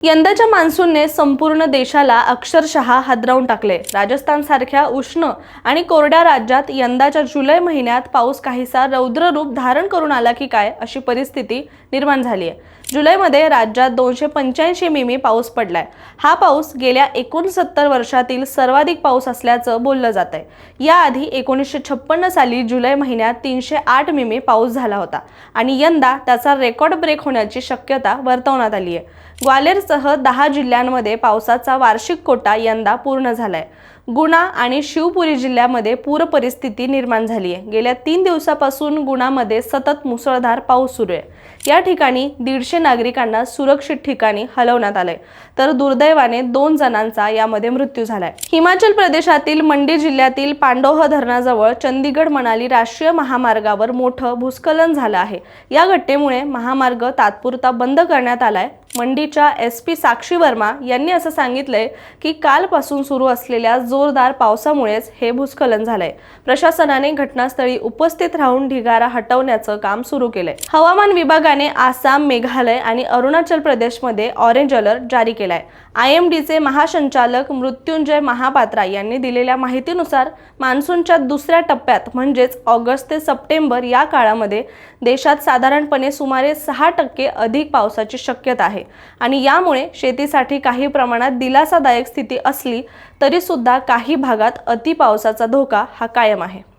यंदाच्या मान्सूनने संपूर्ण देशाला अक्षरशः हादरवून टाकले। राजस्थानसारख्या उष्ण आणि कोरड्या राज्यात यंदाच्या जुलै महिन्यात पाऊस काहीसा रौद्र रूप धारण करून आला की काय अशी परिस्थिती निर्माण झाली आहे। जुलैमध्ये राज्यात 285 मिमी पाऊस पडलाय। हा पाऊस गेल्या 69 वर्षातील सर्वाधिक पाऊस असल्याचं बोललं जात आहे। याआधी 1956 साली जुलै महिन्यात 308 मिमी पाऊस झाला होता आणि यंदा त्याचा रेकॉर्ड ब्रेक होण्याची शक्यता वर्तवण्यात आली आहे। ग्वाल्हेरसह 10 जिल्ह्यांमध्ये पावसाचा वार्षिक कोटा यंदा पूर्ण झालाय। गुना आणि शिवपुरी जिल्ह्यामध्ये पूर परिस्थिती निर्माण झाली आहे। गेल्या 3 दिवसापासून गुणामध्ये सतत मुसळधार पाऊस सुरू आहे। या ठिकाणी 150 नागरिकांना सुरक्षित ठिकाणी हलवण्यात आले, तर दुर्दैवाने 2 जणांचा यामध्ये मृत्यू झालाय। हिमाचल प्रदेशातील मंडी जिल्ह्यातील पांडोह धरणाजवळ चंदीगड मनाली राष्ट्रीय महामार्गावर मोठं भूस्खलन झालं आहे। या घटनेमुळे महामार्ग तात्पुरता बंद करण्यात आलाय। मंडीच्या SP साक्षी वर्मा यांनी असं सांगितलंय की कालपासून सुरू असलेल्या जोरदार पावसामुळेच हे भूस्खलन झालंय। प्रशासनाने घटनास्थळी उपस्थित राहून ढिगारा हटवण्याचं काम सुरू केलंय। हवामान विभागाने आसाम, मेघालय आणि अरुणाचल प्रदेशमध्ये ऑरेंज अलर्ट जारी केलाय। IMDचे महासंचालक मृत्युंजय महापात्रा यांनी दिलेल्या माहितीनुसार मान्सूनच्या दुसऱ्या टप्प्यात म्हणजेच ऑगस्ट ते सप्टेंबर या काळामध्ये देशात साधारणपणे सुमारे 6% अधिक पावसाची शक्यता आहे आणि यामुळे शेतीसाठी काही प्रमाणात दिलासादायक स्थिती असली तरी सुद्धा काही भागात अति पावसाचा धोका हा कायम आहे।